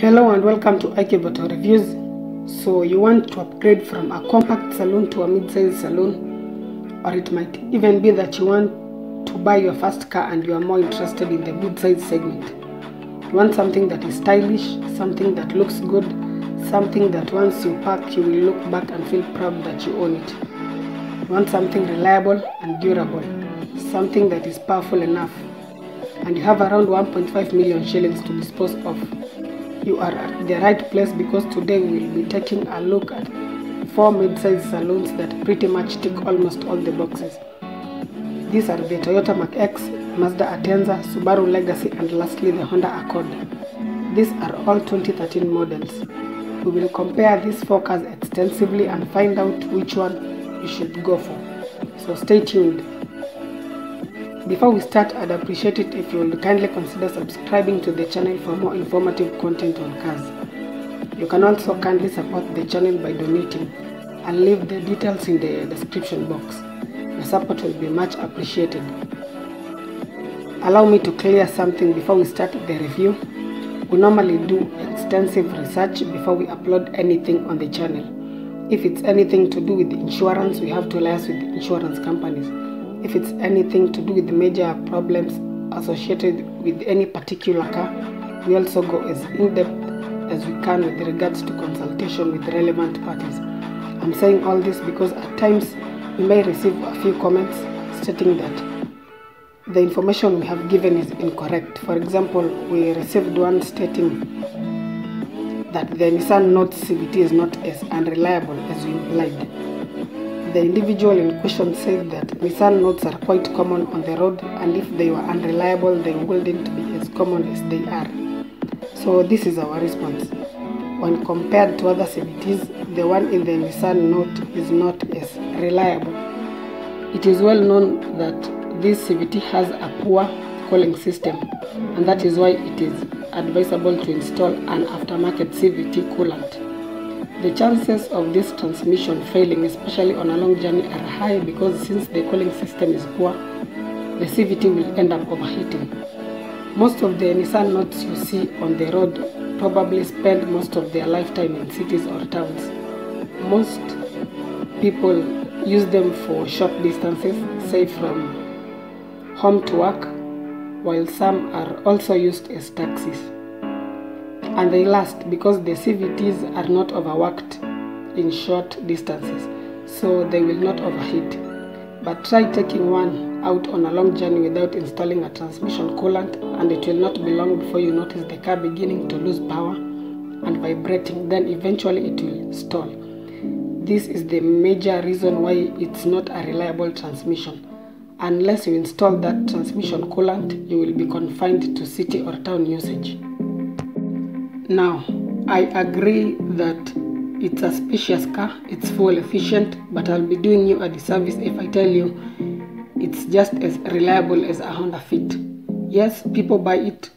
Hello and welcome to Mpesa Reviews. So you want to upgrade from a compact saloon to a mid-size saloon, or it might even be that you want to buy your first car and you are more interested in the mid-size segment. You want something that is stylish, something that looks good, something that once you park you will look back and feel proud that you own it. You want something reliable and durable, something that is powerful enough, and you have around 1.5 million shillings to dispose of. You are at the right place, because today we will be taking a look at 4 mid-size saloons that pretty much tick almost all the boxes. These are the Toyota Mark X, Mazda Atenza, Subaru Legacy, and lastly the Honda Accord. These are all 2013 models. We will compare these 4 cars extensively and find out which one you should go for. So stay tuned. Before we start, I'd appreciate it if you would kindly consider subscribing to the channel for more informative content on cars. You can also kindly support the channel by donating. I'll leave the details in the description box. Your support will be much appreciated. Allow me to clear something before we start the review. We normally do extensive research before we upload anything on the channel. If it's anything to do with insurance, we have to liaise with the insurance companies. If it's anything to do with the major problems associated with any particular car, we also go as in-depth as we can with regards to consultation with relevant parties. I'm saying all this because at times we may receive a few comments stating that the information we have given is incorrect. For example, we received one stating that the Nissan Note CVT is not as unreliable as we implied. The individual in question said that Nissan Notes are quite common on the road, and if they were unreliable, they wouldn't be as common as they are. So this is our response. When compared to other CVTs, the one in the Nissan Note is not as reliable. It is well known that this CVT has a poor cooling system, and that is why it is advisable to install an aftermarket CVT coolant. The chances of this transmission failing, especially on a long journey, are high, because since the cooling system is poor, the CVT will end up overheating. Most of the Nissan Notes you see on the road probably spend most of their lifetime in cities or towns. Most people use them for short distances, say from home to work, while some are also used as taxis. And they last because the CVTs are not overworked in short distances, so they will not overheat. But try taking one out on a long journey without installing a transmission coolant, and it will not be long before you notice the car beginning to lose power and vibrating. Then eventually it will stall. This is the major reason why it's not a reliable transmission. Unless you install that transmission coolant, you will be confined to city or town usage. Now, I agree that it's a spacious car, it's fuel efficient, but I'll be doing you a disservice if I tell you it's just as reliable as a Honda Fit. Yes, people buy it.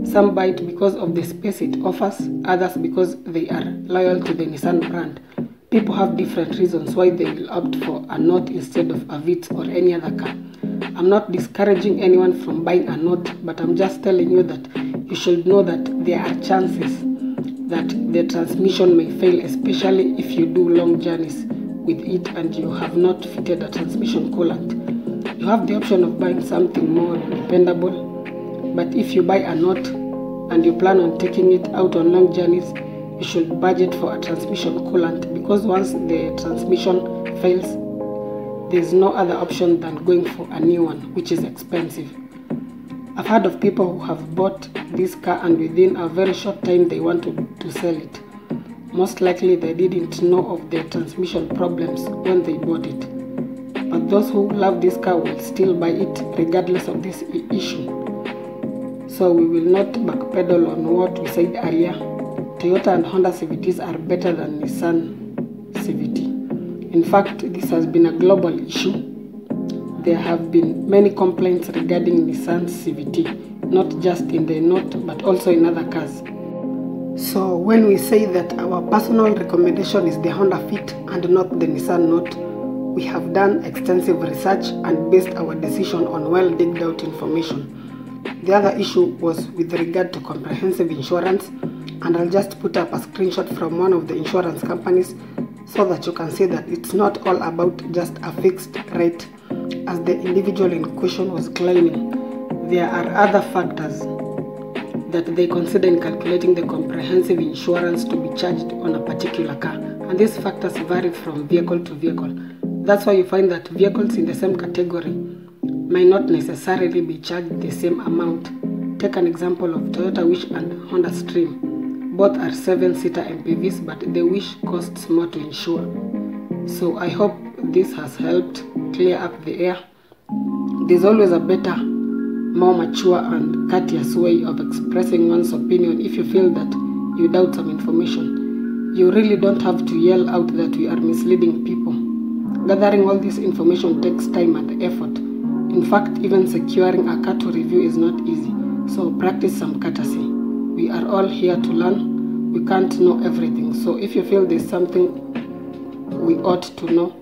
Some buy it because of the space it offers, others because they are loyal to the Nissan brand. People have different reasons why they will opt for a Note instead of a Vitz or any other car. I'm not discouraging anyone from buying a Note, but I'm just telling you that you should know that there are chances that the transmission may fail, especially if you do long journeys with it and you have not fitted a transmission coolant. You have the option of buying something more dependable, but if you buy a Note and you plan on taking it out on long journeys, you should budget for a transmission coolant, because once the transmission fails, there is no other option than going for a new one, which is expensive. I've heard of people who have bought this car and within a very short time they want to sell it. Most likely they didn't know of the transmission problems when they bought it. But those who love this car will still buy it regardless of this issue. So we will not backpedal on what we said earlier. Toyota and Honda CVTs are better than Nissan CVT. In fact, this has been a global issue. There have been many complaints regarding Nissan CVT, not just in the Note but also in other cars. So when we say that our personal recommendation is the Honda Fit and not the Nissan Note, we have done extensive research and based our decision on well digged out information. The other issue was with regard to comprehensive insurance. and I'll just put up a screenshot from one of the insurance companies so that you can see that it's not all about just a fixed rate as the individual in question was claiming. There are other factors that they consider in calculating the comprehensive insurance to be charged on a particular car, and these factors vary from vehicle to vehicle. That's why you find that vehicles in the same category may not necessarily be charged the same amount. Take an example of Toyota Wish and Honda Stream. Both are 7-seater MPVs, but the Wish costs more to insure. So I hope this has helped clear up the air. There's always a better, more mature and courteous way of expressing one's opinion if you feel that you doubt some information. You really don't have to yell out that we are misleading people. Gathering all this information takes time and effort. In fact, even securing a car to review is not easy, so practice some courtesy. We are all here to learn. We can't know everything, so if you feel there's something we ought to know,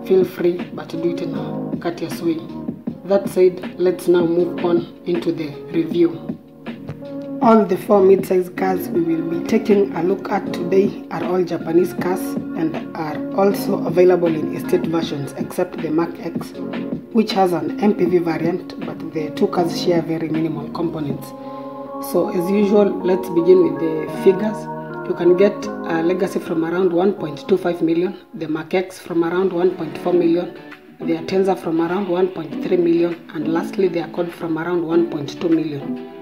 feel free, but do it in a courteous way. That said, let's now move on into the review. All the 4 mid-size cars we will be taking a look at today are all Japanese cars and are also available in estate versions except the Mark X, which has an MPV variant, but the 2 cars share very minimal components. So as usual, let's begin with the figures. You can get a Legacy from around 1.25 million, the Mark X from around 1.4 million, the Atenza from around 1.3 million, and lastly the Accord from around 1.2 million.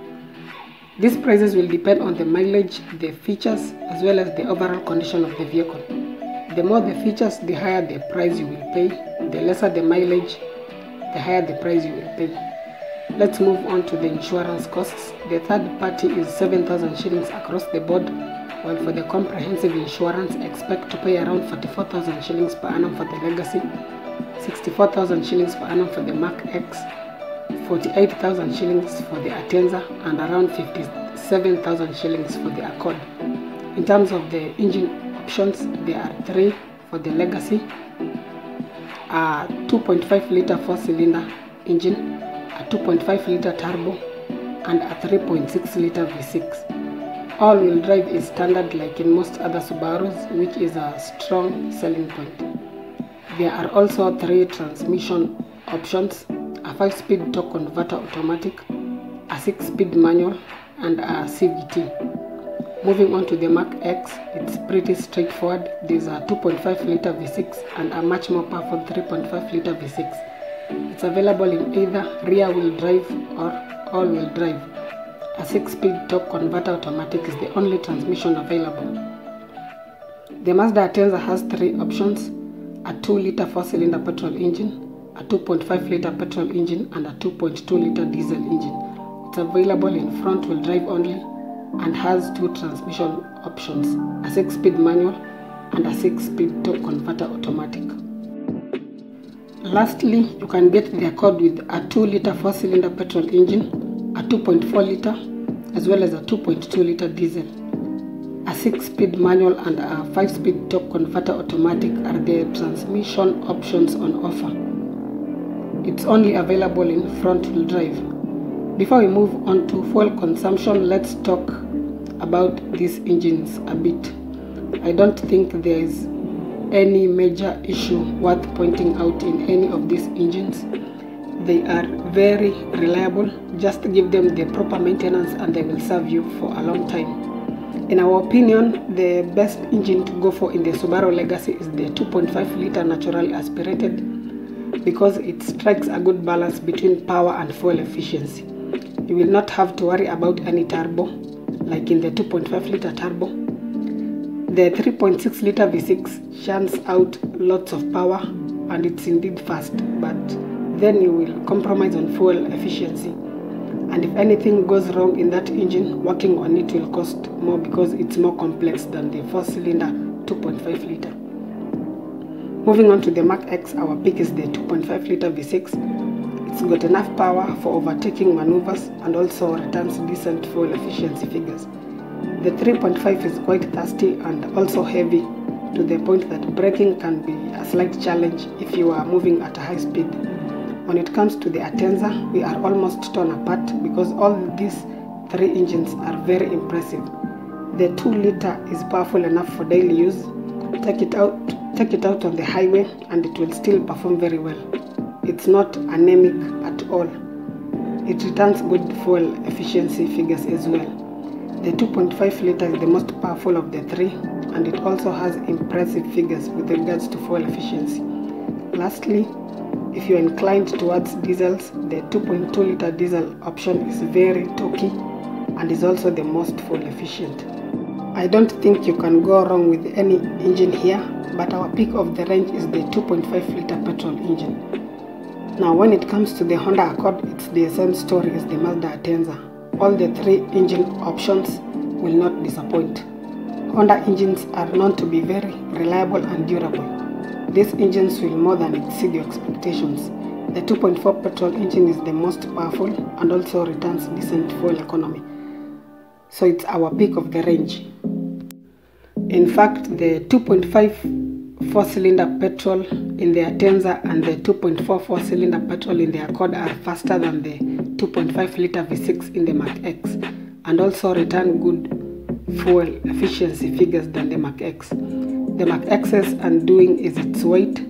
These prices will depend on the mileage, the features, as well as the overall condition of the vehicle. The more the features, the higher the price you will pay. The lesser the mileage, the higher the price you will pay. Let's move on to the insurance costs. The third party is 7,000 shillings across the board, while for the comprehensive insurance, expect to pay around 44,000 shillings per annum for the Legacy, 64,000 shillings per annum for the Mark X, 48,000 shillings for the Atenza, and around 57,000 shillings for the Accord. In terms of the engine options, there are 3 for the Legacy: a 2.5 litre 4-cylinder engine, a 2.5 litre turbo, and a 3.6 litre V6. All-wheel drive is standard like in most other Subarus, which is a strong selling point. There are also 3 transmission options: a 5-speed torque converter automatic, a 6-speed manual, and a CVT. Moving on to the Mark X, it's pretty straightforward. There's a 2.5 litre V6 and a much more powerful 3.5 litre V6. It's available in either rear-wheel drive or all-wheel drive. A 6-speed torque converter automatic is the only transmission available. The Mazda Atenza has 3 options: a 2 litre 4-cylinder petrol engine, a 2.5 litre petrol engine, and a 2.2 litre diesel engine. It's available in front-wheel drive only and has 2 transmission options: a 6-speed manual and a 6-speed torque converter automatic. Lastly, you can get the Accord with a 2 litre 4-cylinder petrol engine, a 2.4 litre, as well as a 2.2 litre diesel. A 6-speed manual and a 5-speed torque converter automatic are the transmission options on offer. It's only available in front-wheel drive. Before we move on to fuel consumption, let's talk about these engines a bit. I don't think there is any major issue worth pointing out in any of these engines. They are very reliable. Just give them the proper maintenance and they will serve you for a long time. In our opinion, the best engine to go for in the Subaru Legacy is the 2.5 litre naturally aspirated, because it strikes a good balance between power and fuel efficiency. You will not have to worry about any turbo, like in the 2.5 litre turbo. The 3.6 litre V6 churns out lots of power and it's indeed fast, but then you will compromise on fuel efficiency. And if anything goes wrong in that engine, working on it will cost more because it's more complex than the 4-cylinder 2.5 litre. Moving on to the Mark X, our pick is the 2.5 litre V6. It's got enough power for overtaking maneuvers and also returns decent fuel efficiency figures. The 3.5 is quite thirsty and also heavy, to the point that braking can be a slight challenge if you are moving at a high speed. When it comes to the Atenza, we are almost torn apart because all these 3 engines are very impressive. The 2-liter is powerful enough for daily use. Take it out on the highway and it will still perform very well. It's not anemic at all. It returns good fuel efficiency figures as well. The 2.5 liter is the most powerful of the three, and it also has impressive figures with regards to fuel efficiency. Lastly, if you're inclined towards diesels, the 2.2 liter diesel option is very torquey and is also the most fuel efficient. I don't think you can go wrong with any engine here, but our pick of the range is the 2.5 liter petrol engine. Now when it comes to the Honda Accord, it's the same story as the Mazda Atenza. All the three engine options will not disappoint. Honda engines are known to be very reliable and durable. These engines will more than exceed your expectations. The 2.4 petrol engine is the most powerful and also returns decent fuel economy. So it's our pick of the range. In fact, the 2.5 4-cylinder petrol in the Atenza and the 2.4 4-cylinder petrol in the Accord are faster than the 2.5 liter V6 in the Mach-X and also return good fuel efficiency figures than the Mach-X. The Mach-X's undoing is its weight.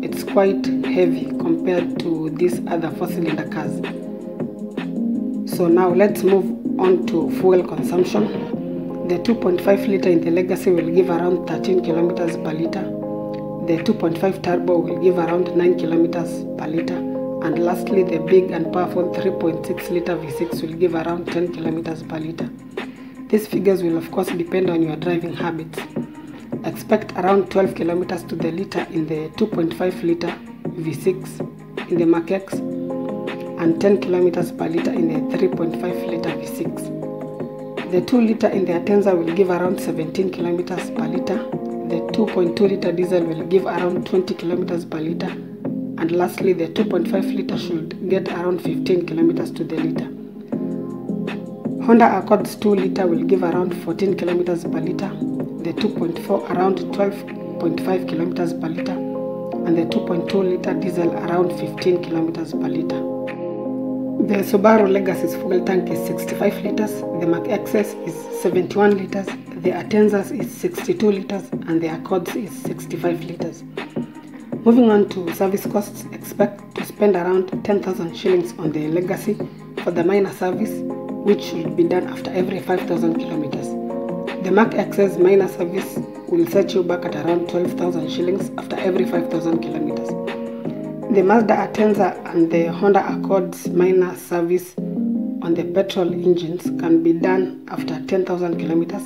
It's quite heavy compared to these other 4-cylinder cars. So now let's move on to fuel consumption. The 2.5 liter in the Legacy will give around 13 kilometers per liter. The 2.5 turbo will give around 9 kilometers per liter. And lastly, the big and powerful 3.6 liter V6 will give around 10 kilometers per liter. These figures will of course depend on your driving habits. Expect around 12 kilometers to the liter in the 2.5 liter V6 in the Mach-X and 10 kilometers per liter in the 3.5 liter V6. The 2 liter in the Atenza will give around 17 kilometers per liter. The 2.2 liter diesel will give around 20 kilometers per liter. And lastly, the 2.5 liter should get around 15 kilometers to the liter. Honda Accord's 2 liter will give around 14 kilometers per liter. The 2.4 around 12.5 kilometers per liter. And the 2.2 liter diesel around 15 kilometers per liter. The Subaru Legacy's fuel tank is 65 liters, the Mach-X's is 71 liters, the Atenza's is 62 liters, and the Accord's is 65 liters. Moving on to service costs, expect to spend around 10,000 shillings on the Legacy for the minor service, which should be done after every 5,000 kilometers. The Mach-X's minor service will set you back at around 12,000 shillings after every 5,000 kilometers. The Mazda Atenza and the Honda Accord's minor service on the petrol engines can be done after 10,000 kilometers,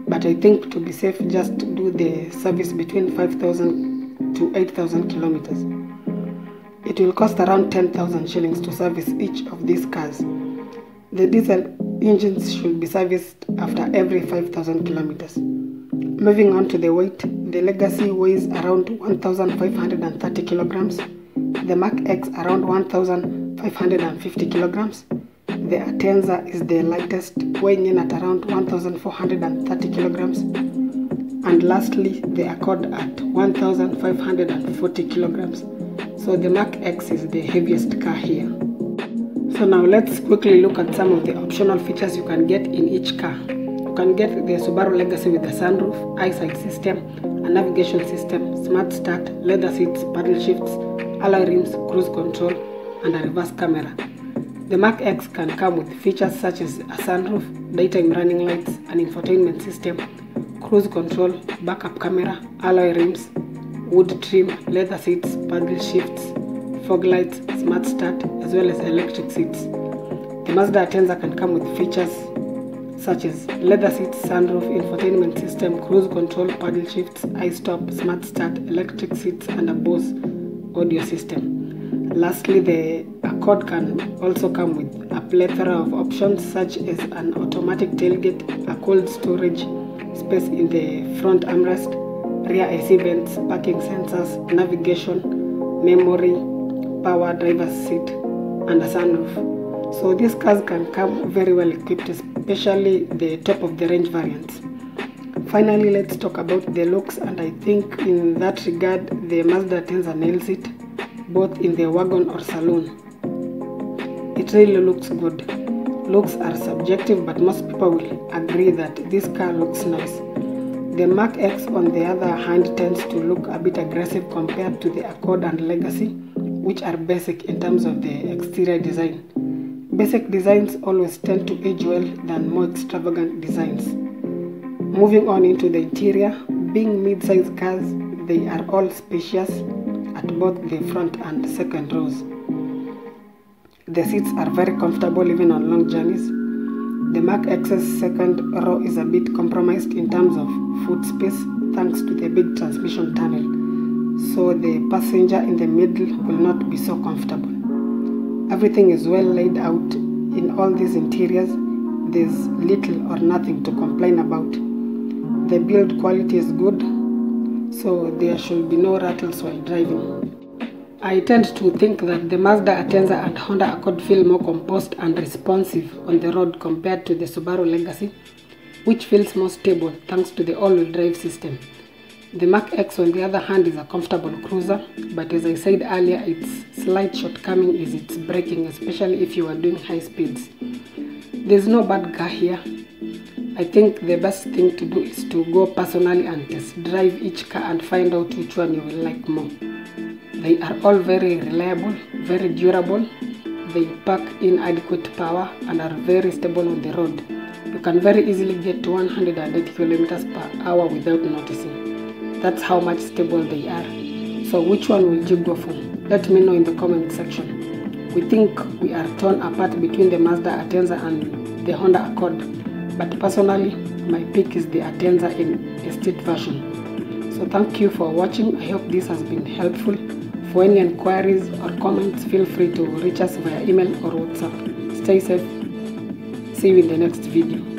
but I think to be safe, just do the service between 5,000 to 8,000 kilometers. It will cost around 10,000 shillings to service each of these cars. The diesel engines should be serviced after every 5,000 kilometers. Moving on to the weight, the Legacy weighs around 1,530 kilograms. The Mach-X around 1,550 kilograms. The Atenza is the lightest, weighing in at around 1,430 kilograms. And lastly, the Accord at 1,540 kilograms. So the Mach-X is the heaviest car here. So now let's quickly look at some of the optional features you can get in each car. You can get the Subaru Legacy with the sunroof, eyesight system, a navigation system, smart start, leather seats, paddle shifts, alloy rims, cruise control, and a reverse camera. The Mach-X can come with features such as a sunroof, daytime running lights, an infotainment system, cruise control, backup camera, alloy rims, wood trim, leather seats, paddle shifts, fog lights, smart start, as well as electric seats. The Mazda Atenza can come with features such as leather seats, sunroof, infotainment system, cruise control, paddle shifts, i-stop, smart start, electric seats, and a Bose audio system. Lastly, the Accord can also come with a plethora of options such as an automatic tailgate, a cold storage space in the front armrest, rear AC vents, parking sensors, navigation, memory, power driver's seat, and a sunroof. So these cars can come very well equipped, especially the top of the range variants. Finally, let's talk about the looks, and I think in that regard the Mazda Atenza nails it, both in the wagon or saloon. It really looks good. Looks are subjective, but most people will agree that this car looks nice. The Mark X, on the other hand, tends to look a bit aggressive compared to the Accord and Legacy, which are basic in terms of the exterior design. Basic designs always tend to age well than more extravagant designs. Moving on into the interior, being mid-size cars, they are all spacious at both the front and second rows. The seats are very comfortable even on long journeys. The Mark X's second row is a bit compromised in terms of foot space thanks to the big transmission tunnel, so the passenger in the middle will not be so comfortable. Everything is well laid out in all these interiors. There's little or nothing to complain about. The build quality is good, so there should be no rattles while driving. I tend to think that the Mazda Atenza and Honda Accord feel more composed and responsive on the road compared to the Subaru Legacy, which feels more stable thanks to the all-wheel drive system. The Mark X, on the other hand, is a comfortable cruiser, but as I said earlier, its slight shortcoming is its braking, especially if you are doing high speeds. There's no bad car here. I think the best thing to do is to go personally and test drive each car and find out which one you will like more. They are all very reliable, very durable. They pack in adequate power and are very stable on the road. You can very easily get to 180 kilometers per hour without noticing. That's how much stable they are. So which one will you go for? Let me know in the comment section. We think we are torn apart between the Mazda Atenza and the Honda Accord, but personally my pick is the Atenza in estate version. So thank you for watching. I hope this has been helpful. For any inquiries or comments, feel free to reach us via email or WhatsApp. Stay safe. See you in the next video.